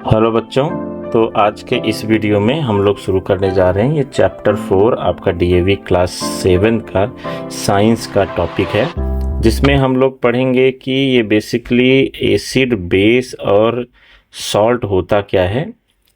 Hello बच्चों। तो आज के इस वीडियो में हम लोग शुरू करने जा रहे हैं ये चैप्टर 4 आपका डीएवी क्लास 7 का साइंस का टॉपिक है, जिसमें हम लोग पढ़ेंगे कि ये बेसिकली एसिड बेस और सॉल्ट होता क्या है,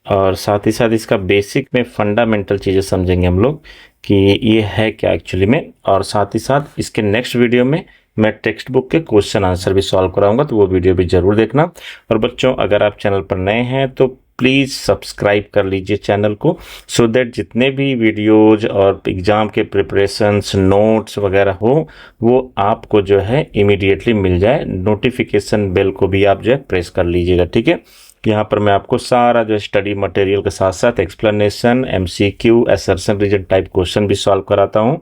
और साथ ही साथ इसका बेसिक में फंडामेंटल चीज़ें समझेंगे हम लोग कि ये है क्या एक्चुअली में। और साथ ही साथ इसके नेक्स्ट वीडियो में मैं टेक्स्ट बुक के क्वेश्चन आंसर भी सॉल्व कराऊंगा, तो वो वीडियो भी जरूर देखना। और बच्चों, अगर आप चैनल पर नए हैं तो प्लीज़ सब्सक्राइब कर लीजिए चैनल को, सो दैट जितने भी वीडियोज और एग्ज़ाम के प्रिपरेशंस नोट्स वगैरह हो वो आपको जो है इमीडिएटली मिल जाए। नोटिफिकेशन बेल को भी आप जो है प्रेस कर लीजिएगा, ठीक है। यहाँ पर मैं आपको सारा जो स्टडी मटेरियल के साथ साथ explanation, MCQ, assertion reason type question भी सॉल्व कराता हूँ,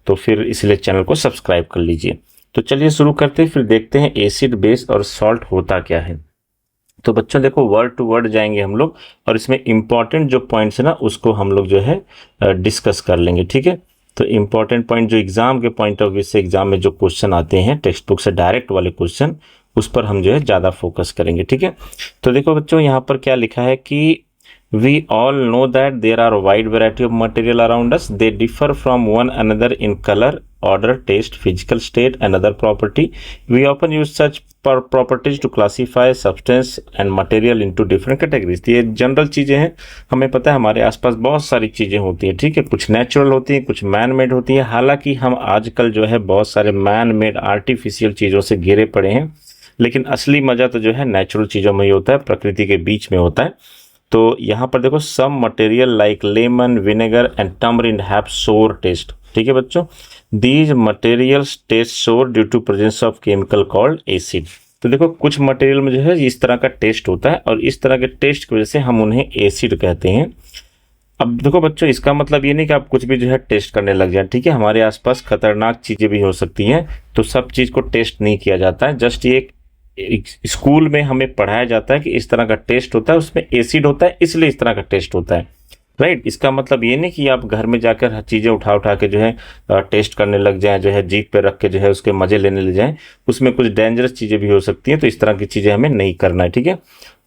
तो फिर इसलिए चैनल को सब्सक्राइब कर लीजिए। तो चलिए शुरू करते हैं, फिर देखते हैं एसिड बेस और सॉल्ट होता क्या है। तो बच्चों देखो, वर्ड टू वर्ड जाएंगे हम लोग, और इसमें इंपॉर्टेंट जो पॉइंट्स है ना उसको हम लोग जो है डिस्कस कर लेंगे, ठीक है। तो इंपॉर्टेंट पॉइंट जो एग्जाम के पॉइंट ऑफ व्यू से एग्जाम में जो क्वेश्चन आते हैं टेक्स्ट बुक से डायरेक्ट वाले क्वेश्चन, उस पर हम जो है ज़्यादा फोकस करेंगे, ठीक है। तो देखो बच्चों, यहाँ पर क्या लिखा है कि We all know that there are a wide variety of material around us. They differ from one another in color, order, taste, physical state, and other property. We often use such properties to classify substance and material into different categories. ये general चीज़ें हैं, हमें पता है हमारे आसपास बहुत सारी चीज़ें होती हैं, ठीक है। कुछ नेचुरल होती हैं, कुछ मैन मेड होती हैं। हालांकि हम आजकल जो है बहुत सारे मैन मेड आर्टिफिशियल चीज़ों से घिरे पड़े हैं, लेकिन असली मज़ा तो जो है नेचुरल चीज़ों में ही होता है, प्रकृति के बीच में होता है। तो यहाँ पर देखो, some material like lemon, vinegar and tamarind have sour taste, ठीक है बच्चों। These materials taste sour due to presence of chemical called acid. तो देखो, कुछ मटेरियल में जो है इस तरह का टेस्ट होता है, और इस तरह के टेस्ट की वजह से हम उन्हें एसिड कहते हैं। अब देखो बच्चों, इसका मतलब ये नहीं कि आप कुछ भी जो है टेस्ट करने लग जाए, ठीक है। हमारे आसपास खतरनाक चीज़ें भी हो सकती हैं, तो सब चीज़ को टेस्ट नहीं किया जाता है। जस्ट ये स्कूल में हमें पढ़ाया जाता है कि इस तरह का टेस्ट होता है, उसमें एसिड होता है, इसलिए इस तरह का टेस्ट होता है, राइट। इसका मतलब ये नहीं कि आप घर में जाकर हर चीज़ें उठा उठा के जो है टेस्ट करने लग जाएं, जो है जीभ पे रख के जो है उसके मज़े लेने लग जाएं। उसमें कुछ डेंजरस चीज़ें भी हो सकती हैं, तो इस तरह की चीज़ें हमें नहीं करना है, ठीक है।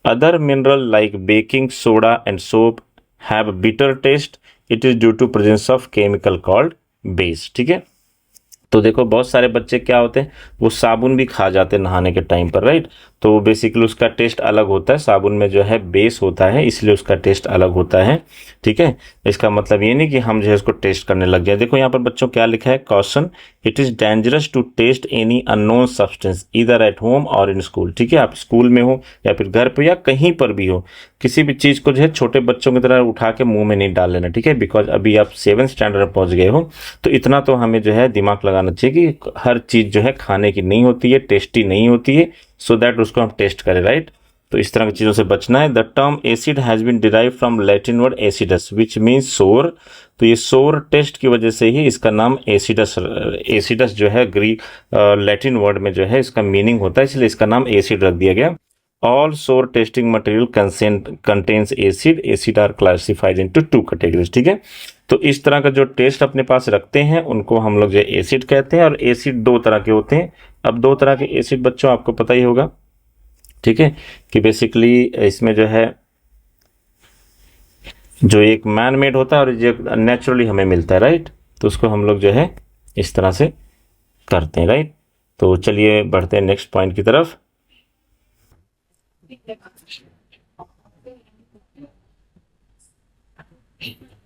Other mineral like baking soda and soap have bitter taste, it is due to presence of chemical called base, ठीक है। तो देखो, बहुत सारे बच्चे क्या होते हैं, वो साबुन भी खा जाते हैं नहाने के टाइम पर, राइट। तो बेसिकली उसका टेस्ट अलग होता है, साबुन में जो है बेस होता है, इसलिए उसका टेस्ट अलग होता है, ठीक है। इसका मतलब ये नहीं कि हम जो है उसको टेस्ट करने लग जाए। देखो यहाँ पर बच्चों क्या लिखा है, caution, it is dangerous to taste any unknown substance either at home और इन स्कूल, ठीक है। आप स्कूल में हो या फिर घर पर या कहीं पर भी हो, किसी भी चीज़ को जो है छोटे बच्चों की तरह उठा के मुंह में नहीं डाल लेना, ठीक है। बिकॉज अभी आप 7th स्टैंडर्ड में पहुंच गए हो, तो इतना तो हमें जो है दिमाग लगाना चाहिए कि हर चीज़ जो है खाने की नहीं होती है, टेस्टी नहीं होती है, सो दैट उसको हम टेस्ट करें, राइट। तो इस तरह की चीज़ों से बचना है। The term acid has been derive from Latin word acidus which means sour. तो ये सोर टेस्ट की वजह से ही इसका नाम एसिडस जो है ग्रीक लैटिन वर्ड में जो है इसका मीनिंग होता है, इसलिए इसका नाम एसिड रख दिया गया। All sour testing material contains acid. Acid are classified into 2 categories, ठीक है। तो इस तरह का जो टेस्ट अपने पास रखते हैं उनको हम लोग जो एसिड कहते हैं, और एसिड 2 तरह के होते हैं। अब 2 तरह के एसिड बच्चों आपको पता ही होगा, ठीक है, कि बेसिकली इसमें जो है जो एक मैन मेड होता है और जो नेचुरली हमें मिलता है, राइट। तो उसको हम लोग जो है इस तरह से करते हैं, राइट। तो चलिए बढ़ते हैं नेक्स्ट पॉइंट की तरफ।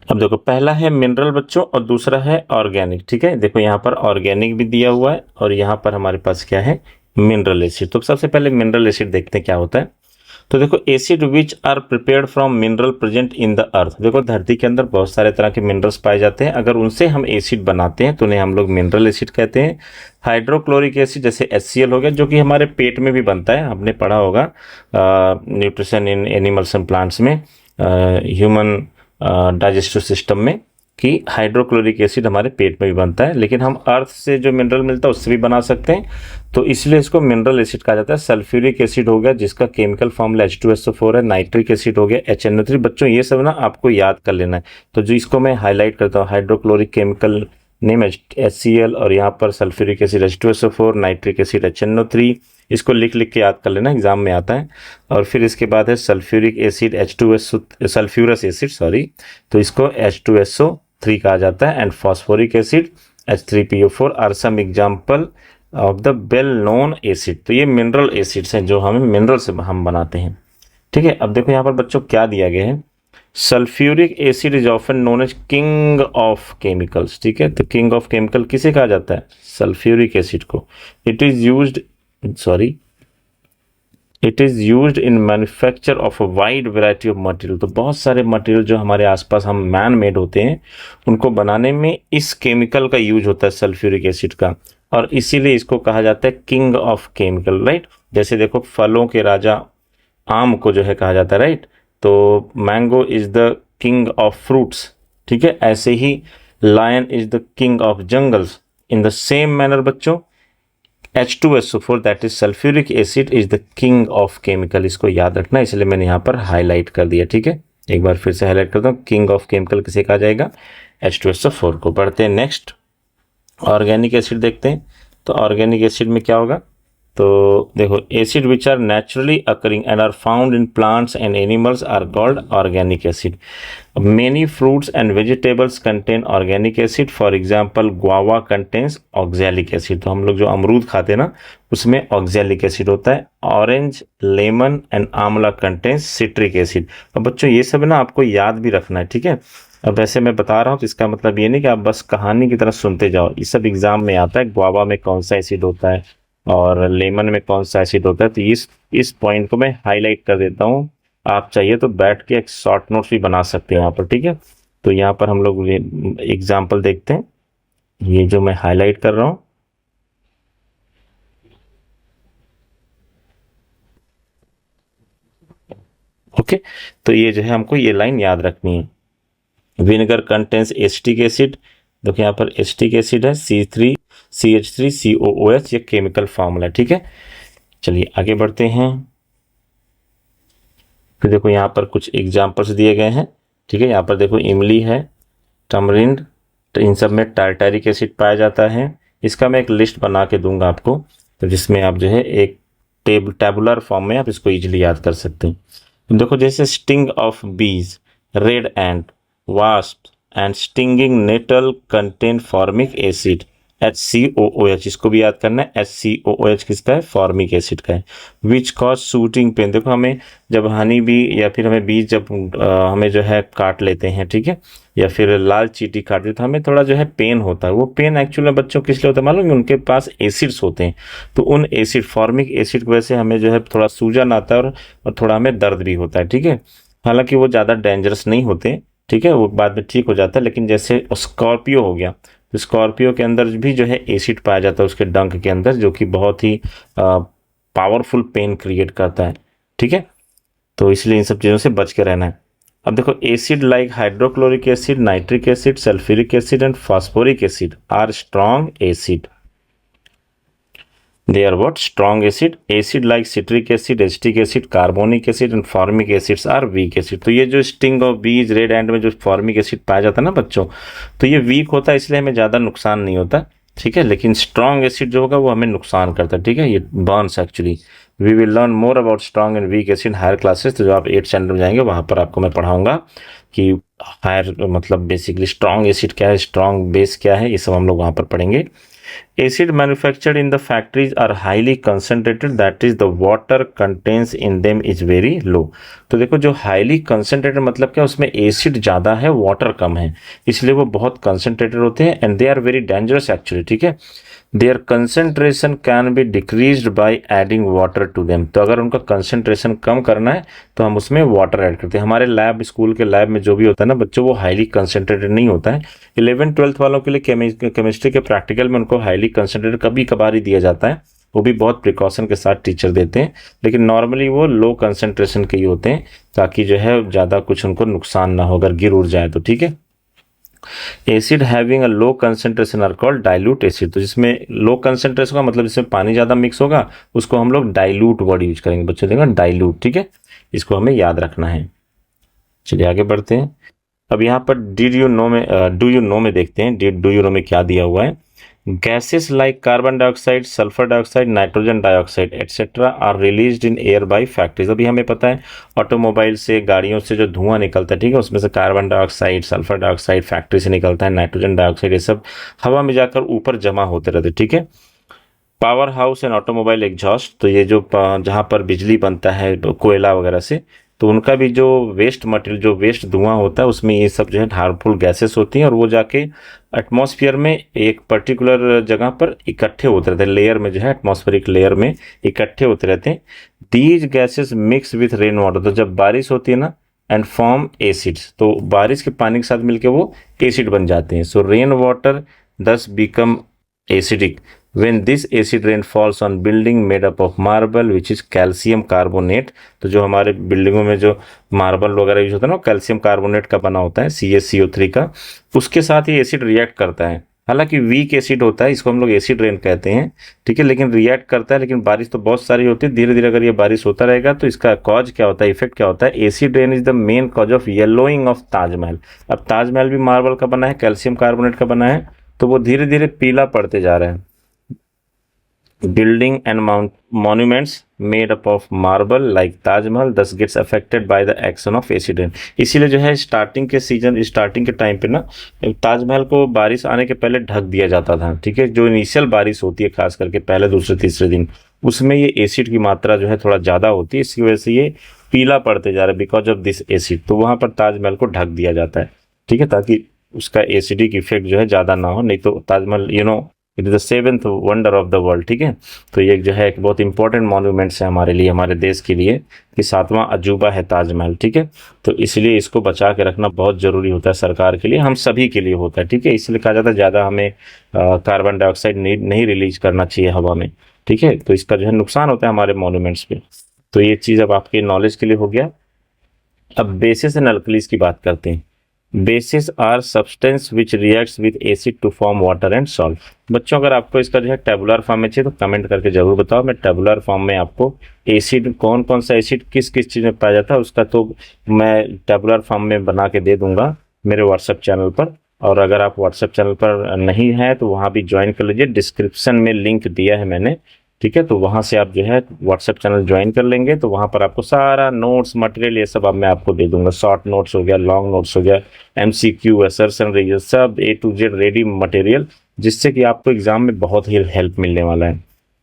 अब देखो, पहला है मिनरल बच्चों और दूसरा है ऑर्गेनिक, ठीक है। देखो यहाँ पर ऑर्गेनिक भी दिया हुआ है और यहाँ पर हमारे पास क्या है, मिनरल एसिड। तो सबसे पहले मिनरल एसिड देखते हैं क्या होता है। तो देखो, acid which are prepared from mineral present in the earth. देखो, धरती के अंदर बहुत सारे तरह के मिनरल्स पाए जाते हैं, अगर उनसे हम एसिड बनाते हैं तो उन्हें हम लोग मिनरल एसिड कहते हैं। हाइड्रोक्लोरिक एसिड जैसे HCl हो गया, जो कि हमारे पेट में भी बनता है, हमने पढ़ा होगा nutrition in animals and plants में, ह्यूमन डाइजेस्टिव सिस्टम में, कि हाइड्रोक्लोरिक एसिड हमारे पेट में भी बनता है, लेकिन हम अर्थ से जो मिनरल मिलता है उससे भी बना सकते हैं, तो इसलिए इसको मिनरल एसिड कहा जाता है। सल्फ्यूरिक एसिड हो गया जिसका केमिकल फॉर्मूला H2SO4 है, नाइट्रिक एसिड हो गया HNO3। बच्चों ये सब ना आपको याद कर लेना है, तो जो इसको मैं हाईलाइट करता हूँ, हाइड्रोक्लोरिक केमिकल नेम HCl और यहाँ पर sulphuric acid H2SO4, nitric acid HNO3, इसको लिख के याद कर लेना, एग्जाम में आता है। और फिर इसके बाद है sulphuric acid sulphurous acid sorry, तो इसको H2SO3 कहा जाता है। And phosphoric acid H3PO4 are some example of the well known acid. तो ये मिनरल एसिड्स हैं जो हमें मिनरल से हम बनाते हैं, ठीक है। अब देखो यहाँ पर बच्चों क्या दिया गया है, sulphuric acid is often known as king of chemicals, ठीक है। तो किंग ऑफ केमिकल किसे कहा जाता है, सल्फ्यूरिक एसिड को। It is used in manufacture of a wide variety of material. तो बहुत सारे मटेरियल जो हमारे आसपास हम मैन मेड होते हैं उनको बनाने में इस केमिकल का यूज होता है, सल्फ्यूरिक एसिड का, और इसीलिए इसको कहा जाता है किंग ऑफ केमिकल, राइट। जैसे देखो फलों के राजा आम को जो है कहा जाता है, राइट। तो mango is the king of fruits, ठीक है। ऐसे ही lion is the king of jungles. In the same manner बच्चों H2SO4 that is sulphuric acid is the king of chemical, इसको याद रखना, इसलिए मैंने यहाँ पर हाईलाइट कर दिया, ठीक है। एक बार फिर से हाईलाइट करता हूँ, किंग ऑफ केमिकल किसे कहा जाएगा, H2SO4 को। बढ़ते हैं नेक्स्ट, ऑर्गेनिक एसिड देखते हैं। तो ऑर्गेनिक एसिड में क्या होगा, तो देखो acid which are naturally occurring and are found in plants and animals are called organic acid. Many fruits and vegetables contain organic acid, for example guava contains oxalic acid. तो हम लोग जो अमरूद खाते हैं ना उसमें ऑक्सैलिक एसिड होता है। ऑरेंज, लेमन एंड आंवला कंटेन्स सिट्रिक एसिड। अब बच्चों ये सब ना आपको याद भी रखना है, ठीक है। अब ऐसे मैं बता रहा हूँ तो इसका मतलब ये नहीं कि आप बस कहानी की तरह सुनते जाओ, ये सब एग्जाम में आता है। गुआवा में कौन सा एसिड होता है और लेमन में कौन सा एसिड होता है, तो इस पॉइंट को मैं हाईलाइट कर देता हूँ। आप चाहिए तो बैठ के एक शॉर्ट नोट्स भी बना सकते हैं यहाँ पर, ठीक है। तो यहाँ पर हम लोग एग्जाम्पल देखते हैं, ये जो मैं हाईलाइट कर रहा हूँ, ओके। तो ये जो है हमको ये लाइन याद रखनी है। विनेगर कंटेंस एसिटिक एसिड, देखो यहाँ पर एसिटिक एसिड है C3CH3COOH, ये केमिकल फॉर्मूला है, ठीक है। चलिए आगे बढ़ते हैं। फिर देखो यहाँ पर कुछ एग्जाम्पल्स दिए गए हैं, ठीक है। यहाँ पर देखो इमली है, टमरिंड, तो इन सब में टार्टारिक एसिड पाया जाता है। इसका मैं एक लिस्ट बना के दूंगा आपको, तो जिसमें आप जो है एक टेबुलर फॉर्म में आप इसको इजीली याद कर सकते हैं। तो देखो जैसे sting of bees, red ant, wasp and stinging nettle contain formic acid HCOOH, इसको भी याद करना है। HCOOH किसका है, फॉर्मिक एसिड का है। विच कॉज शूटिंग पेन, देखो हमें जब हनी बी या फिर हमें बीज जब हमें जो है काट लेते हैं, ठीक है, या फिर लाल चींटी काट देते तो हमें थोड़ा जो है पेन होता है। वो पेन एक्चुअली बच्चों किस लिए होता है मालूम है, उनके पास एसिड्स होते हैं, तो उन एसिड फॉर्मिक एसिड की वजह से हमें जो है थोड़ा सूजन आता है और थोड़ा हमें दर्द भी होता है, ठीक है। हालांकि वो ज़्यादा डेंजरस नहीं होते, ठीक है, वो बाद में ठीक हो जाता है। लेकिन जैसे स्कॉर्पियो हो गया, तो स्कॉर्पियो के अंदर भी जो है एसिड पाया जाता है उसके डंक के अंदर, जो कि बहुत ही पावरफुल पेन क्रिएट करता है, ठीक है। तो इसलिए इन सब चीज़ों से बच के रहना है। अब देखो acid like hydrochloric acid, nitric acid, sulphuric acid and phosphoric acid are strong acid. They are what? Strong acid. Acid like citric acid, acetic acid, carbonic acid and formic acids are weak acid. तो ये जो sting of bees, red and में जो formic acid पाया जाता है ना बच्चों, तो ये वीक होता है, इसलिए हमें ज़्यादा नुकसान नहीं होता, ठीक है। लेकिन स्ट्रॉन्ग एसिड जो होगा वो हमें नुकसान करता है, ठीक है, ये burns actually. We will learn more about strong and weak acid higher classes. तो जो आप 8th स्टैंडर्ड में जाएंगे वहाँ पर आपको मैं पढ़ाऊंगा कि हायर मतलब बेसिकली स्ट्रॉन्ग एसिड क्या है, स्ट्रॉन्ग बेस क्या है, ये सब हम लोग वहाँ पर पढ़ेंगे। Acid manufactured in the factories are highly concentrated, that is the water contains in them is very low. तो देखो जो highly concentrated मतलब क्या, उसमें एसिड ज़्यादा है, वाटर कम है, इसलिए वो बहुत concentrated होते हैं and they are very dangerous actually, ठीक है। Their concentration can be decreased by adding water to them. तो अगर उनका concentration कम करना है तो हम उसमें वाटर ऐड करते हैं। हमारे लैब, स्कूल के लैब में जो भी होता है ना बच्चों, वो हाईली कंसनट्रेटेड नहीं होता है। 11th-12th वालों के लिए केमिस्ट्री के प्रैक्टिकल में उनको हाईली कंसनट्रेटेड कभी कभार ही दिया जाता है, वो भी बहुत प्रिकॉशन के साथ टीचर देते हैं, लेकिन नॉर्मली वो लो कंसनट्रेशन के ही होते हैं, ताकि जो है ज़्यादा कुछ उनको नुकसान ना हो अगर गिर उड़ जाए तो, ठीक है। Acid having a low concentration are called dilute acid. तो जिसमें लो कंसंट्रेशन का मतलब जिसमें पानी ज़्यादा मिक्स होगा उसको हम लोग डाइल्यूट वर्ड यूज करेंगे बच्चों, देखो डाइल्यूट, ठीक है, इसको हमें याद रखना है। चलिए आगे बढ़ते हैं। अब यहाँ पर डिड यू नो में डू यू नो में देखते हैं, डू यू नो में क्या दिया हुआ है। Gases like carbon dioxide, sulphur dioxide, nitrogen dioxide etcetera are released in air by factories. अभी हमें पता है ऑटोमोबाइल से, गाड़ियों से जो धुआं निकलता है, ठीक है, उसमें से carbon dioxide, sulphur dioxide factory से निकलता है, नाइट्रोजन डाइऑक्साइड, ये सब हवा में जाकर ऊपर जमा होते रहते, ठीक है। Power house and automobile exhaust, तो ये जो जहाँ पर बिजली बनता है कोयला वगैरह से, तो उनका भी जो वेस्ट मटेरियल, जो वेस्ट धुआं होता है, उसमें ये सब जो है हार्मफुल गैसेस होती हैं और वो जाके एटमॉस्फेयर में एक पर्टिकुलर जगह पर इकट्ठे होते रहते हैं, लेयर में जो है एटमॉस्फेरिक लेयर में इकट्ठे होते रहते हैं। These gases mix with rain water, तो जब बारिश होती है ना, एंड फॉर्म एसिड्स, तो बारिश के पानी के साथ मिलकर वो एसिड बन जाते हैं। सो रेन वाटर दस become acidic when this acid rain falls on building made up of marble which is calcium carbonate। तो जो हमारे बिल्डिंगों में जो मार्बल वगैरह यूज होता है ना, कैल्शियम कार्बोनेट का बना होता है, CaCO3 का, उसके साथ ये एसिड रिएक्ट करता है। हालांकि वीक एसिड होता है, इसको हम लोग एसिड रेन कहते हैं, ठीक है, लेकिन रिएक्ट करता है। लेकिन बारिश तो बहुत सारी होती है, धीरे धीरे अगर ये बारिश होता रहेगा तो इसका कॉज क्या होता है, इफेक्ट क्या होता है। Acid rain is the main cause of yellowing of Taj Mahal. अब ताजमहल भी मार्बल का बना है, कैल्शियम कार्बोनेट का बना है, तो वो धीरे धीरे पीला पड़ते जा रहा है। Building and monuments made up of marble like Taj Mahal thus gets affected by the action of acid rain। इसीलिए जो है स्टार्टिंग के टाइम पे ना ताजमहल को बारिश आने के पहले ढक दिया जाता था, ठीक है। जो इनिशियल बारिश होती है खास करके पहले दूसरे तीसरे दिन, उसमें ये एसिड की मात्रा जो है थोड़ा ज़्यादा होती है, इसकी वजह से ये पीला पड़ते जा रहा है बिकॉज ऑफ दिस एसिड। तो वहाँ पर ताजमहल को ढक दिया जाता है, ठीक है, ताकि उसका एसिडिक इफेक्ट जो है ज़्यादा ना हो, नहीं तो Taj Mahal it is the 7th wonder of the world, ठीक है। तो ये जो है एक बहुत इंपॉर्टेंट मॉन्यूमेंट्स है हमारे लिए, हमारे देश के लिए, कि 7वां अजूबा है ताजमहल, ठीक है। तो इसलिए इसको बचा के रखना बहुत ज़रूरी होता है, सरकार के लिए, हम सभी के लिए होता है, ठीक है। इसलिए कहा जाता है ज़्यादा हमें कार्बन डाइऑक्साइड नहीं रिलीज करना चाहिए हवा में, ठीक है। तो इसका जो है नुकसान होता है हमारे मॉन्यूमेंट्स पे। तो ये चीज़ अब आपके नॉलेज के लिए हो गया। अब बेसिस एंड अल्कलीज की बात करते हैं। Bases are substance which reacts with acid to form water and salt. बच्चों अगर आपको इसका जो है टेबुलर फॉर्म में चाहिए तो कमेंट करके जरूर बताओ। मैं टेबुलर फॉर्म में आपको एसिड, कौन कौन सा एसिड किस किस चीज़ में पाया जाता है उसका तो मैं टेबुलर फॉर्म में बना के दे दूंगा मेरे व्हाट्सएप चैनल पर। और अगर आप व्हाट्सएप चैनल पर नहीं है तो वहाँ भी ज्वाइन कर लीजिए, डिस्क्रिप्शन में लिंक दिया है मैंने, ठीक है। तो वहाँ से आप जो है व्हाट्सएप चैनल ज्वाइन कर लेंगे तो वहाँ पर आपको सारा नोट्स मटेरियल ये सब अब मैं आपको दे दूंगा। शॉर्ट नोट्स हो गया, लॉन्ग नोट्स हो गया, MCQ, असर्शन, रीजन, सब A to Z ready material, जिससे कि आपको एग्जाम में बहुत ही हेल्प मिलने वाला है,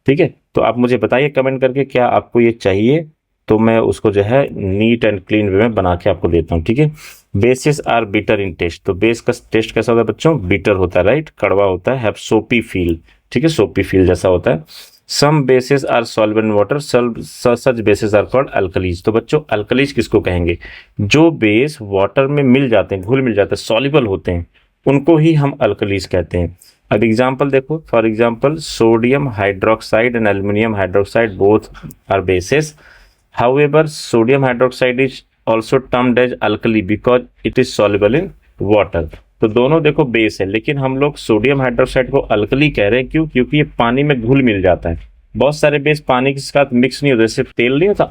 ठीक है। तो आप मुझे बताइए कमेंट करके क्या आपको ये चाहिए, तो मैं उसको जो है नीट एंड क्लीन वे में बना के आपको देता हूँ, ठीक है। Bases are bitter in taste, तो बेस का टेस्ट कैसा होता है बच्चों, बिटर होता है, राइट, कड़वा होता है, हैव सोपी फील, ठीक है, सोपी फील जैसा होता है। Some bases are solvent water, such bases are called alkalis. तो बच्चों अल्कलीज किसको कहेंगे, जो बेस वाटर में मिल जाते हैं, घुल मिल जाते हैं, सॉल्युबल होते हैं, उनको ही हम अल्कलीज कहते हैं। अब एग्जाम्पल देखो, for example sodium hydroxide and aluminium hydroxide both are bases. However, sodium hydroxide is also termed as alkali because it is soluble in water। तो दोनों देखो बेस है, लेकिन हम लोग सोडियम हाइड्रोक्साइड को अल्कली कह रहे हैं, क्यों, क्योंकि ये पानी में घुल मिल जाता है। बहुत सारे बेस पानी के साथ मिक्स नहीं होते, सिर्फ तेल नहीं होता,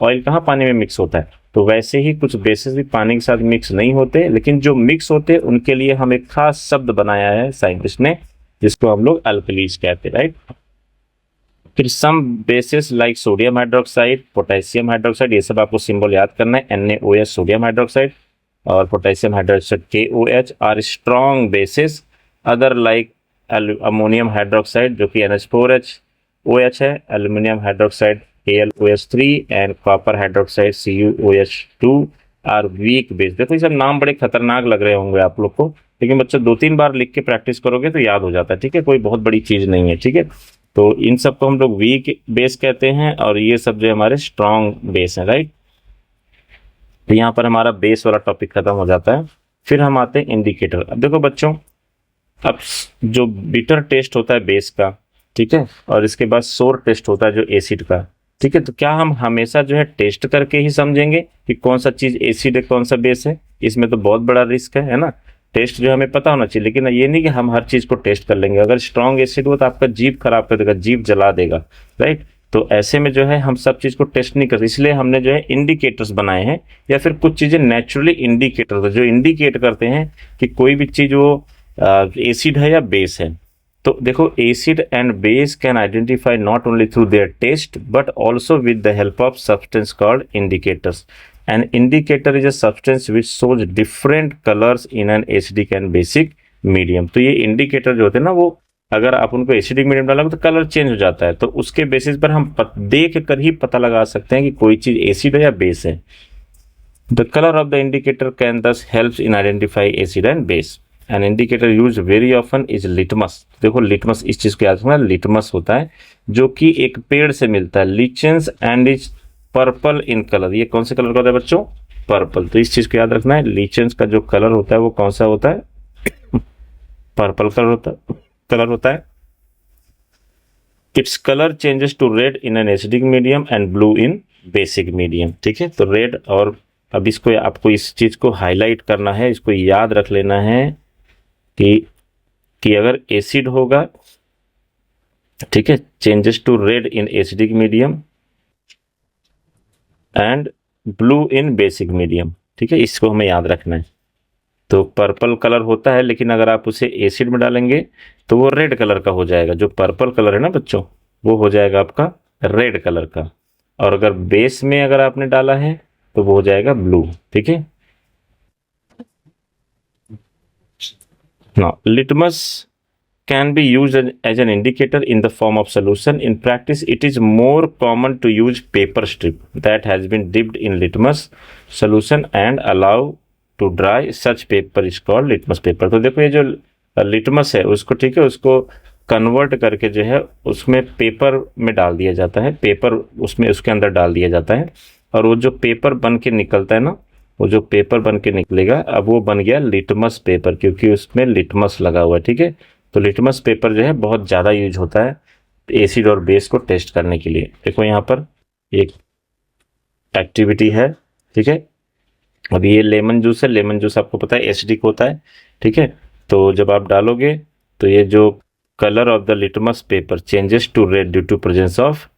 ऑयल कहाँ पानी में मिक्स होता है। तो वैसे ही कुछ बेसिस भी पानी के साथ मिक्स नहीं होते, लेकिन जो मिक्स होते हैं उनके लिए हम एक खास शब्द बनाया है साइंटिस्ट ने, जिसको हम लोग अल्कलीज कहते हैं, राइट। फिर some bases like sodium hydroxide, potassium hydroxide, ये सब आपको सिंबल याद करना है, NaOH सोडियम हाइड्रोक्साइड और potassium hydroxide KOH are strong bases. Other like ammonium hydroxide जो कि NH4OH है, aluminium hydroxide AlOH3 and copper hydroxide CuOH2 are weak base. देखो ये सब नाम बड़े खतरनाक लग रहे होंगे आप लोग को, लेकिन बच्चों 2-3 बार लिख के प्रैक्टिस करोगे तो याद हो जाता है, ठीक है, कोई बहुत बड़ी चीज नहीं है, ठीक है। तो इन सब को हम लोग वीक बेस कहते हैं और ये सब जो हमारे स्ट्रॉन्ग बेस है, राइट। तो यहाँ पर हमारा बेस वाला टॉपिक खत्म हो जाता है। फिर हम आते हैं इंडिकेटर। अब देखो बच्चों, अब जो बिटर टेस्ट होता है बेस का, ठीक है, और इसके बाद सोर टेस्ट होता है जो एसिड का, ठीक है। तो क्या हम हमेशा जो है टेस्ट करके ही समझेंगे कि कौन सा चीज एसिड है कौन सा बेस है? इसमें तो बहुत बड़ा रिस्क है ना। टेस्ट जो हमें पता होना चाहिए, लेकिन ये नहीं कि हम हर चीज को टेस्ट कर लेंगे। अगर स्ट्रॉन्ग एसिड हो तो आपका जीभ खराब कर देगा, जीभ जला देगा, राइट। तो ऐसे में जो है हम सब चीज़ को टेस्ट नहीं करते, इसलिए हमने जो है इंडिकेटर्स बनाए हैं, या फिर कुछ चीज़ें नेचुरली इंडिकेटर जो इंडिकेट करते हैं कि कोई भी चीज़ वो एसिड है या बेस है। तो देखो, acid and base can identify not only through their taste but also with the help of substance called indicators. An indicator is a substance which shows different colours in an acidic and basic medium. तो ये indicator जो होते हैं ना, वो अगर आप उनको एसिडिक मीडियम डालोगे तो कलर चेंज हो जाता है, तो उसके बेसिस पर हम देख कर ही पता लगा सकते हैं कि कोई चीज एसिड है या बेस है। The colour of the indicator can thus helps in identify acid and base. An indicator use very often is litmus. देखो, लिटमस, इस चीज को याद रखना, लिटमस होता है जो कि एक पेड़ से मिलता है, lichens, and is purple in colour. ये कौन से कलर का होता है बच्चों? पर्पल। तो इस चीज को याद रखना है, लिचेंस का जो कलर होता है वो कौन सा होता है? पर्पल कलर होता है। Its colour changes to red in an acidic medium and blue in basic medium. ठीक है, तो रेड, और अब इसको आपको इस चीज को हाईलाइट करना है, इसको याद रख लेना है कि अगर एसिड होगा, ठीक है, changes to red in acidic medium and blue in basic medium. ठीक है, इसको हमें याद रखना है। तो पर्पल कलर होता है, लेकिन अगर आप उसे एसिड में डालेंगे तो वो रेड कलर का हो जाएगा। जो पर्पल कलर है ना बच्चों, वो हो जाएगा आपका रेड कलर का। और अगर बेस में अगर आपने डाला है तो वो हो जाएगा ब्लू। ठीक है, now litmus can be used as an indicator in the form of solution. In practice, it is more common to use paper strip that has been dipped in litmus solution and allow to dry. Such paper is called litmus paper. तो देखो, ये जो litmus है उसको, ठीक है, उसको convert करके जो है उसमें पेपर में डाल दिया जाता है, पेपर उसमें उसके अंदर डाल दिया जाता है, और वो जो पेपर बन के निकलता है ना, वो जो पेपर बन के निकलेगा, अब वो बन गया लिटमस पेपर, क्योंकि उसमें लिटमस लगा हुआ है। ठीक है, तो लिटमस पेपर जो है बहुत ज़्यादा यूज होता है एसिड और बेस को टेस्ट करने के लिए। देखो, यहाँ पर एक एक्टिविटी है, ठीक है। अब ये लेमन जूस है, लेमन जूस आपको पता है एसिडिक होता है, ठीक है। तो जब आप डालोगे तो ये जो colour of the litmus paper changes to red due to presence of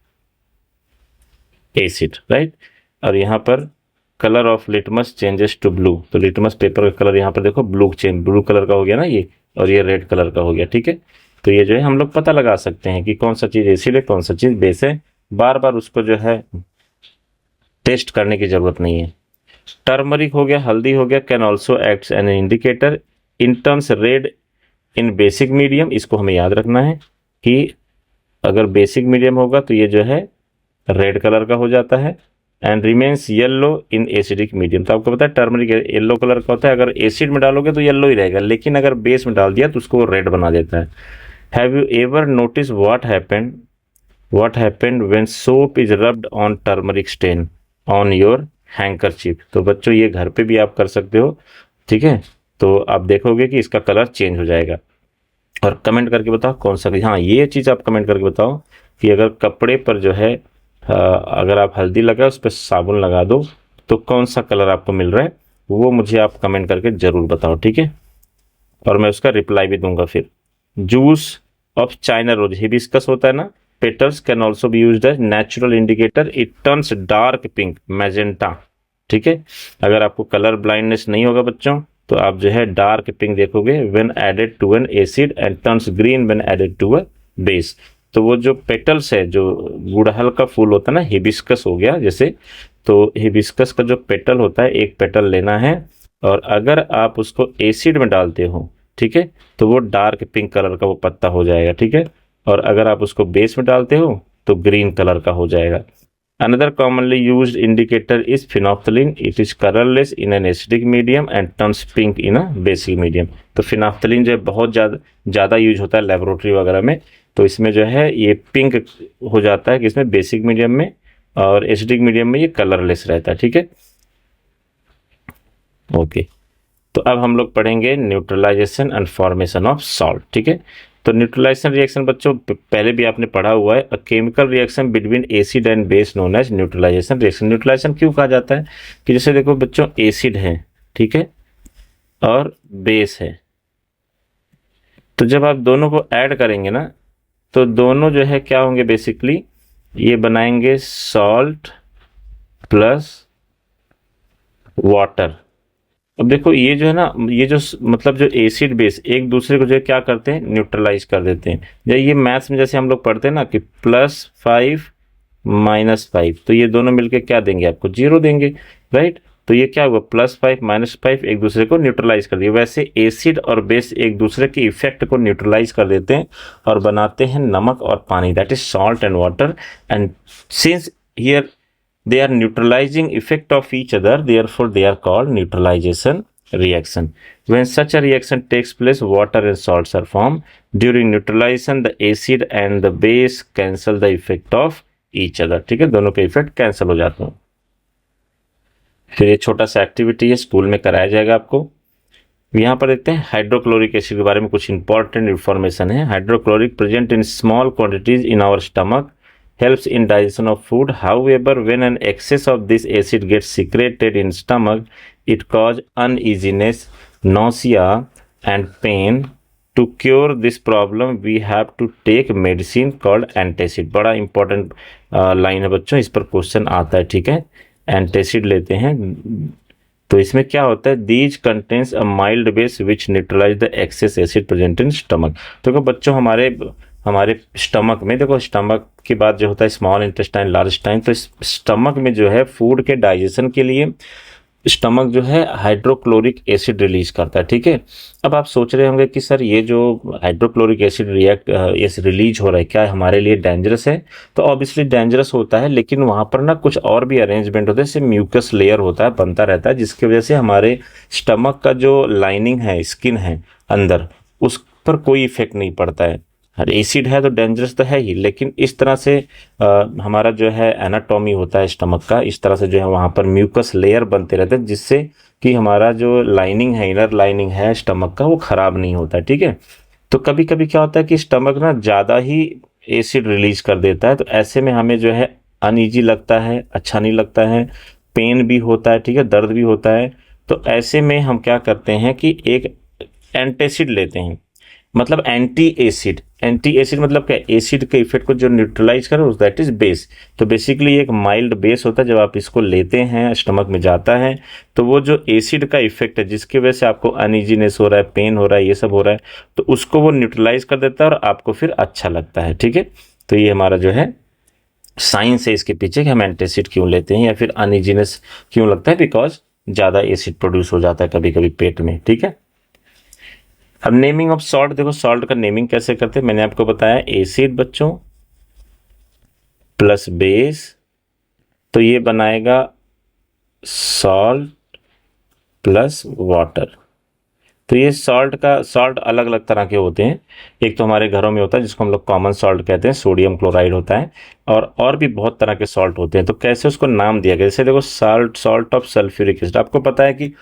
acid, right. और यहाँ पर colour of litmus changes to blue, तो लिटमस पेपर का कलर यहाँ पर देखो ब्लू कलर का हो गया ना ये, और ये रेड कलर का हो गया। ठीक है, तो ये जो है हम लोग पता लगा सकते हैं कि कौन सा चीज़ एसिड है, कौन सा चीज़ बेस है। बार बार उसको जो है टेस्ट करने की जरूरत नहीं है। टर्मरिक हो गया, हल्दी हो गया, can also act an indicator in terms red in basic medium. इसको हमें याद रखना है कि अगर बेसिक मीडियम होगा तो ये जो है रेड कलर का हो जाता है, and remains yellow in acidic medium. तो आपको पता है टर्मरिक येलो कलर का होता है, अगर एसिड में डालोगे तो येलो ही रहेगा, लेकिन अगर बेस में डाल दिया तो उसको रेड बना देता है। Have you ever notice what happened when soap is rubbed on turmeric stain on your handkerchief. तो बच्चों, ये घर पे भी आप कर सकते हो, ठीक है। तो आप देखोगे कि इसका कलर चेंज हो जाएगा। और कमेंट करके बताओ कौन सा, हाँ ये चीज़ आप कमेंट करके बताओ कि अगर कपड़े पर जो है अगर आप हल्दी लगाए उस पर साबुन लगा दो तो कौन सा कलर आपको मिल रहा है, वो मुझे आप कमेंट करके ज़रूर बताओ, ठीक है। और मैं उसका रिप्लाई भी दूंगा फिर। Juice of China rose, hibiscus होता है ना, petals can also be used as natural indicator, it turns dark pink magenta. ठीक है, अगर आपको कलर ब्लाइंडनेस नहीं होगा बच्चों तो आप जो है डार्क पिंक देखोगे when added to an acid and turns green when added to a base. तो वो जो पेटल्स है, जो गुड़हल का फूल होता है ना, हिबिस्कस हो गया जैसे, तो हिबिस्कस का जो पेटल होता है, एक पेटल लेना है, और अगर आप उसको एसिड में डालते हो, ठीक है, तो वो डार्क पिंक कलर का वो पत्ता हो जाएगा, ठीक है। और अगर आप उसको बेस में डालते हो तो ग्रीन कलर का हो जाएगा। Another commonly used indicator is phenolphthalein, it is colourless in an acidic medium and turns pink in a basic medium. तो फिनोफ्थलीन जो है बहुत ज़्यादा यूज होता है लेबोरेटरी वगैरह में, तो इसमें जो है ये पिंक हो जाता है कि इसमें बेसिक मीडियम में, और एसिडिक मीडियम में ये कलरलेस रहता है, ठीक है। ओके, तो अब हम लोग पढ़ेंगे neutralisation and formation of salt, ठीक है। तो न्यूट्रलाइजेशन रिएक्शन बच्चों पहले भी आपने पढ़ा हुआ है, a chemical reaction between acid and base known as neutralisation reaction. Neutralisation क्यों कहा जाता है कि जैसे देखो बच्चों, एसिड है, ठीक है, और बेस है, तो जब आप दोनों को ऐड करेंगे ना तो दोनों जो है क्या होंगे बेसिकली, ये बनाएंगे सॉल्ट प्लस वाटर। अब देखो ये जो है ना, ये जो मतलब जो एसिड बेस एक दूसरे को जो है क्या करते हैं, न्यूट्रलाइज कर देते हैं। या ये मैथ्स में जैसे हम लोग पढ़ते हैं ना कि +5 -5, तो ये दोनों मिलके क्या देंगे आपको, 0 देंगे, राइट। तो ये क्या हुआ, +5 -5 एक दूसरे को न्यूट्रलाइज कर दिया। वैसे एसिड और बेस एक दूसरे के इफेक्ट को न्यूट्रलाइज कर देते हैं और बनाते हैं नमक और पानी, that is salt and water. And since here they are neutralizing effect of each other, therefore they are called neutralization reaction. When such a reaction takes place, water and salts are formed. During neutralization the acid and the base cancel the effect of each other, ठीक है, दोनों के effect cancel हो जाते हैं। फिर ये छोटा सा एक्टिविटी है, स्कूल में कराया जाएगा आपको। यहाँ पर देखते हैं हाइड्रोक्लोरिक एसिड के बारे में कुछ इंपॉर्टेंट इंफॉर्मेशन है। Hydrochloric present in small quantities in our stomach, helps in digestion of food. However, when an excess of this acid gets secreted in stomach, it causes uneasiness, nausea and pain. To cure this problem, we have to take medicine called antacid. बड़ा important line है बच्चों, इस पर question आता है, ठीक है। Antacid लेते हैं, तो इसमें क्या होता है, these contains a mild base which neutralise the excess acid present in stomach. तो बच्चों हमारे स्टमक में, देखो स्टमक के बाद जो होता है स्मॉल इंटेस्टाइन, लार्ज इंटेस्टाइन, तो स्टमक में जो है फूड के डाइजेशन के लिए स्टमक जो है हाइड्रोक्लोरिक एसिड रिलीज करता है, ठीक है। अब आप सोच रहे होंगे कि सर ये जो हाइड्रोक्लोरिक एसिड रिलीज हो रहा है क्या हमारे लिए डेंजरस है? तो ऑब्वियसली डेंजरस होता है, लेकिन वहाँ पर ना कुछ और भी अरेंजमेंट होते हैं, जैसे म्यूकस लेयर होता है, बनता रहता है, जिसकी वजह से हमारे स्टमक का जो लाइनिंग है, स्किन है अंदर, उस पर कोई इफेक्ट नहीं पड़ता है। एसिड है तो डेंजरस तो है ही, लेकिन इस तरह से हमारा जो है एनाटॉमी होता है स्टमक का, इस तरह से जो है वहाँ पर म्यूकस लेयर बनते रहते हैं, जिससे कि हमारा जो लाइनिंग है, इनर लाइनिंग है स्टमक का, वो खराब नहीं होता है, ठीक है। तो कभी कभी क्या होता है कि स्टमक ना ज़्यादा ही एसिड रिलीज कर देता है, तो ऐसे में हमें जो है अनईजी लगता है, अच्छा नहीं लगता है, पेन भी होता है, ठीक है, दर्द भी होता है। तो ऐसे में हम क्या करते हैं कि एक एंटासिड लेते हैं, मतलब एंटी एसिड। एंटी एसिड मतलब क्या, एसिड के इफेक्ट को जो न्यूट्रलाइज करे, दैट इज बेस। तो बेसिकली एक माइल्ड बेस होता है, जब आप इसको लेते हैं स्टमक में जाता है, तो वो जो एसिड का इफेक्ट है जिसकी वजह से आपको अनइजीनेस हो रहा है, पेन हो रहा है, ये सब हो रहा है, तो उसको वो न्यूट्रलाइज कर देता है और आपको फिर अच्छा लगता है, ठीक है। तो ये हमारा जो है साइंस है इसके पीछे कि हम एंटासिड क्यों लेते हैं या फिर अनइजीनेस क्यों लगता है, बिकॉज ज़्यादा एसिड प्रोड्यूस हो जाता है कभी कभी पेट में, ठीक है। अब नेमिंग ऑफ सॉल्ट, देखो सॉल्ट का नेमिंग कैसे करते हैं, मैंने आपको बताया एसिड बच्चों प्लस बेस, तो ये बनाएगा सॉल्ट प्लस वाटर। तो ये सॉल्ट अलग अलग तरह के होते हैं। एक तो हमारे घरों में होता है जिसको हम लोग कॉमन सॉल्ट कहते हैं, सोडियम क्लोराइड होता है, और भी बहुत तरह के सॉल्ट होते हैं। तो कैसे उसको नाम दिया गया, जैसे देखो सॉल्ट ऑफ सल्फ्यूरिक एसिड, आपको पता है कि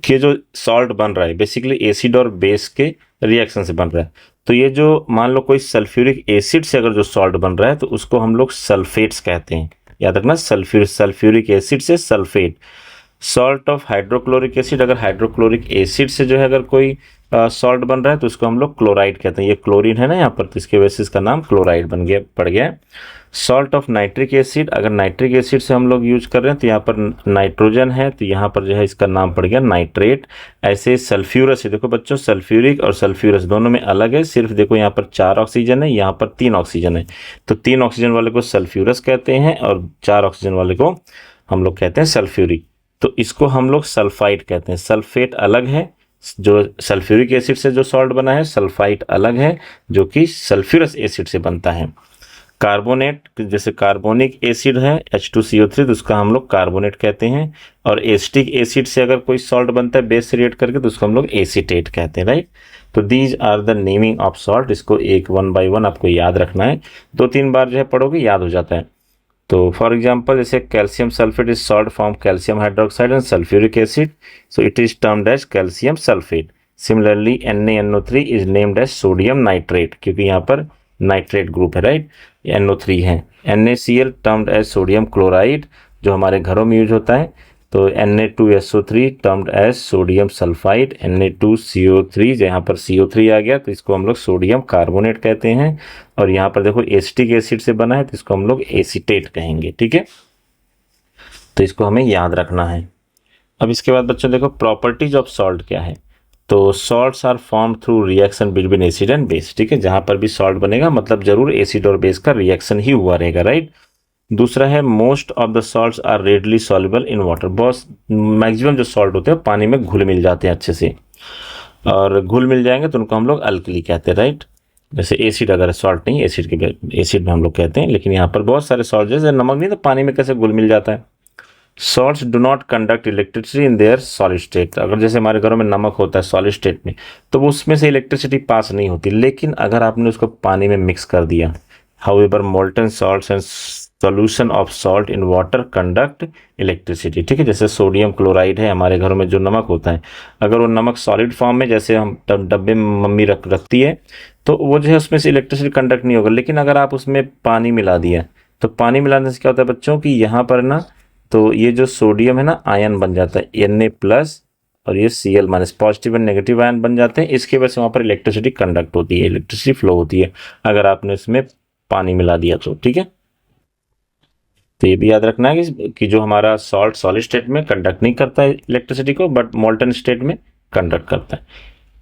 ये जो सॉल्ट बन रहा है बेसिकली एसिड और बेस के रिएक्शन से बन रहा है। तो ये जो मान लो कोई सल्फ्यूरिक एसिड से अगर जो सॉल्ट बन रहा है तो उसको हम लोग सल्फेट्स कहते हैं, याद रखना, सल्फ्यूरिक एसिड से sulphate. Salt of hydrochloric acid, अगर हाइड्रोक्लोरिक एसिड से जो है अगर कोई सॉल्ट बन रहा है तो उसको हम लोग क्लोराइड कहते हैं। ये क्लोरीन है ना यहाँ पर, तो इसके वजह से इसका नाम क्लोराइड पड़ गया। सॉल्ट ऑफ नाइट्रिक एसिड, अगर नाइट्रिक एसिड से हम लोग यूज कर रहे हैं तो यहाँ पर नाइट्रोजन है, तो यहाँ पर जो है इसका नाम पड़ गया नाइट्रेट। ऐसे सल्फ्यूरस है, देखो बच्चों सल्फ्यूरिक और सल्फ्यूरस दोनों में अलग है, सिर्फ देखो यहाँ पर 4 ऑक्सीजन है, यहाँ पर 3 ऑक्सीजन है। तो 3 ऑक्सीजन वाले को सल्फ्यूरस कहते हैं और 4 ऑक्सीजन वाले को हम लोग कहते हैं सल्फ्यूरिक। तो इसको हम लोग सल्फाइड कहते हैं। सल्फेट अलग है, जो सल्फ्यूरिक एसिड से जो सॉल्ट बना है, सल्फाइड अलग है जो कि सल्फ्यूरस एसिड से बनता है। कार्बोनेट, जैसे कार्बोनिक एसिड है H2CO3, तो उसका हम लोग कार्बोनेट कहते हैं। और एसिटिक एसिड से अगर कोई सॉल्ट बनता है बेस से रिएक्ट करके तो उसको हम लोग एसीटेट कहते हैं, राइट। तो these are the naming of salt. इसको एक 1 बाय 1 आपको याद रखना है, 2-3 बार जो है पढ़ोगे याद हो जाता है। तो फॉर एग्जाम्पल जैसे calcium sulphate is salt from calcium hydroxide and sulphuric acid, so it is termed as calcium sulphate. Similarly NaNO3 is named as sodium nitrate, क्योंकि यहाँ पर नाइट्रेट ग्रुप है, राइट, NO3 है। NaCl termed as sodium chloride, जो हमारे घरों में use होता है। तो Na2SO3 termed as sodium sulphide, Na2CO3 जहाँ पर CO3 आ गया तो इसको हम लोग सोडियम कार्बोनेट कहते हैं, और यहाँ पर देखो एसिटिक एसिड से बना है तो इसको हम लोग एसीटेट कहेंगे। ठीक है, तो इसको हमें याद रखना है। अब इसके बाद बच्चों देखो प्रॉपर्टीज ऑफ सॉल्ट क्या है। तो salts are form through reaction between acid and base. ठीक है, जहां पर भी सॉल्ट बनेगा मतलब जरूर एसिड और बेस का रिएक्शन ही हुआ रहेगा, राइट। दूसरा है most of the salts are readily soluble in water. बहुत मैक्सिमम जो सॉल्ट होते हैं पानी में घुल मिल जाते हैं अच्छे से, और घुल मिल जाएंगे तो उनको हम लोग अल्कली कहते हैं, राइट। जैसे एसिड, अगर सॉल्ट नहीं, एसिड में हम लोग कहते हैं, लेकिन यहाँ पर बहुत सारे सॉल्ट जैसे नमक नहीं तो पानी में कैसे घुल मिल जाता है। Salts do not conduct electricity in their solid state. अगर जैसे हमारे घरों में नमक होता है सॉलिड स्टेट में, तो वो उसमें से इलेक्ट्रिसिटी पास नहीं होती, लेकिन अगर आपने उसको पानी में मिक्स कर दिया, however molten salts and solution of salt in water conduct electricity. ठीक है, जैसे सोडियम क्लोराइड है हमारे घरों में जो नमक होता है, अगर वो नमक सॉलिड फॉर्म में जैसे हम डब्बे में मम्मी रखती है तो वो जो है उसमें से इलेक्ट्रिसिटी कंडक्ट नहीं होगा। लेकिन अगर आप उसमें पानी मिला दिया तो पानी मिलाने से क्या होता है बच्चों की यहाँ पर ना, तो ये जो सोडियम है ना आयन बन जाता है Na+, और ये Cl- positive and negative ion बन जाते हैं। इसकी वजह से वहाँ पर इलेक्ट्रिसिटी कंडक्ट होती है, इलेक्ट्रिसिटी फ्लो होती है अगर आपने इसमें पानी मिला दिया तो। ठीक है, तो ये भी याद रखना है कि जो हमारा सॉल्ट सॉलिड स्टेट में कंडक्ट नहीं करता है इलेक्ट्रिसिटी को, बट मोल्टन स्टेट में कंडक्ट करता है।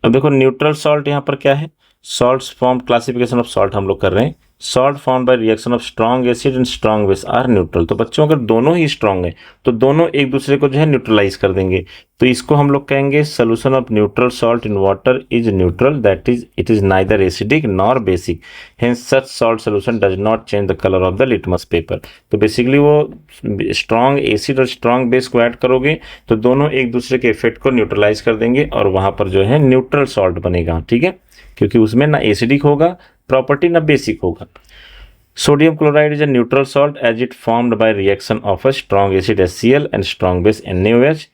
अब देखो न्यूट्रल सॉल्ट यहाँ पर क्या है। Salts form classification of salt हम लोग कर रहे हैं। Salt form by reaction of strong acid and strong base are neutral. तो बच्चों अगर दोनों ही स्ट्रॉन्ग है तो दोनों एक दूसरे को जो है न्यूट्रलाइज कर देंगे, तो इसको हम लोग कहेंगे solution of neutral salt in water is neutral, that is it is neither acidic nor basic, hence such salt solution does not change the colour of the litmus paper. तो बेसिकली वो strong acid और strong base को add करोगे तो दोनों एक दूसरे के इफेक्ट को न्यूट्रलाइज कर देंगे और वहां पर जो है न्यूट्रल सॉल्ट बनेगा। ठीक है, क्योंकि उसमें ना एसिडिक होगा प्रॉपर्टी ना बेसिक होगा। Sodium chloride is a neutral salt as it formed by reaction of a strong acid HCl and strong base NaOH।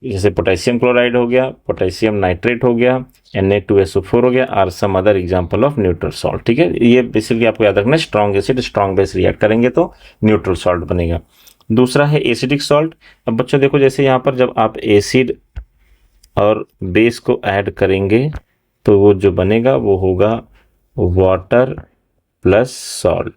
जैसे पोटेशियम क्लोराइड हो गया, पोटेशियम नाइट्रेट हो गया, Na2SO4 हो गया, are some other example of neutral salt. ठीक है, ये बेसिकली आपको याद रखना है, strong acid strong base react करेंगे तो न्यूट्रल सॉल्ट बनेगा। दूसरा है एसिडिक सॉल्ट। अब बच्चों देखो जैसे यहाँ पर जब आप एसिड और बेस को ऐड करेंगे तो वो जो बनेगा वो होगा वाटर प्लस सॉल्ट।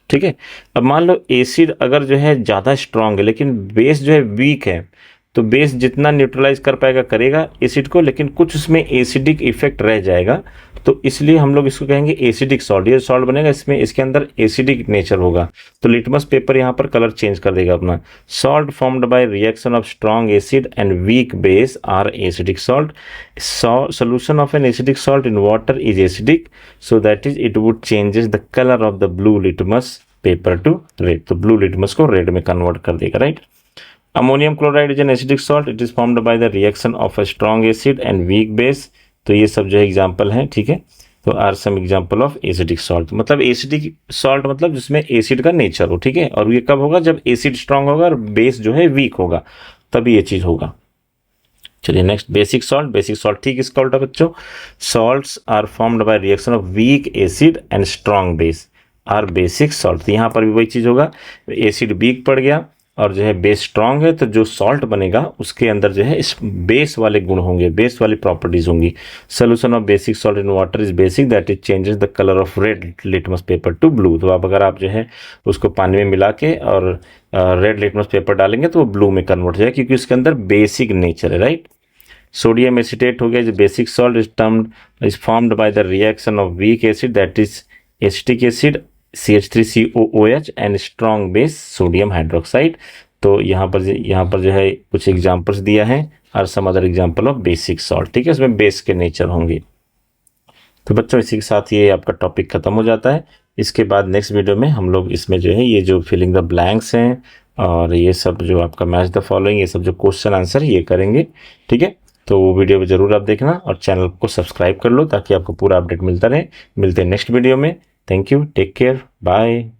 ठीक है, अब मान लो एसिड अगर जो है ज़्यादा स्ट्रांग है लेकिन बेस जो है वीक है, तो बेस जितना न्यूट्रलाइज कर पाएगा करेगा एसिड को, लेकिन कुछ उसमें एसिडिक इफेक्ट रह जाएगा, तो इसलिए हम लोग इसको कहेंगे एसिडिक सॉल्ट। ये सॉल्ट बनेगा इसमें इसके अंदर एसिडिक नेचर होगा, तो लिटमस पेपर यहाँ पर कलर चेंज कर देगा अपना। Salt formed by reaction of strong acid and weak base are acidic salt. Solution of an acidic salt in water is acidic, so that is it would changes the colour of the blue litmus paper to red. तो blue litmus को red में convert कर देगा, right. Ammonium chloride is an acidic salt, it is formed by the reaction of a strong acid and weak base. तो ये सब जो है एग्जाम्पल हैं, ठीक है। तो are some example of acidic salt, मतलब एसिडिक सॉल्ट मतलब जिसमें एसिड का नेचर हो, ठीक है। और ये कब होगा, जब एसिड स्ट्रॉन्ग होगा और बेस जो है वीक होगा, तभी ये चीज होगा। चलिए next, basic salt. Basic salt ठीक इसका उल्टा बच्चों, salts are formed by reaction of weak acid and strong base are basic salt. तो यहाँ पर भी वही चीज होगा, एसिड वीक पड़ गया और जो है बेस स्ट्रॉन्ग है, तो जो सॉल्ट बनेगा उसके अंदर जो है इस बेस वाले गुण होंगे, बेस वाली प्रॉपर्टीज होंगी। Solution of basic salt in water is basic, that is changes the colour of red litmus paper to blue. तो अगर आप जो है उसको पानी में मिला के और रेड लिटमस पेपर डालेंगे तो वो ब्लू में कन्वर्ट हो जाएगा, क्योंकि उसके अंदर बेसिक नेचर है, राइट। सोडियम एसिटेट हो गया, जो basic salt is termed is formed by the reaction of weak acid, that is acetic acid CH3COOH and strong base sodium hydroxide. तो यहाँ पर जो है कुछ एग्जांपल्स दिया है और some other example of basic salt, ठीक है, इसमें बेस के नेचर होंगे। तो बच्चों इसी के साथ ये आपका टॉपिक खत्म हो जाता है। इसके बाद नेक्स्ट वीडियो में हम लोग इसमें जो है ये जो फिलिंग द ब्लैंक्स हैं और ये सब जो आपका मैच द फॉलोइंग, ये सब जो क्वेश्चन आंसर ये करेंगे, ठीक है। तो वो वीडियो जरूर आप देखना और चैनल को सब्सक्राइब कर लो ताकि आपको पूरा अपडेट मिलता रहे। मिलते हैं नेक्स्ट वीडियो में। Thank you. Take care. Bye.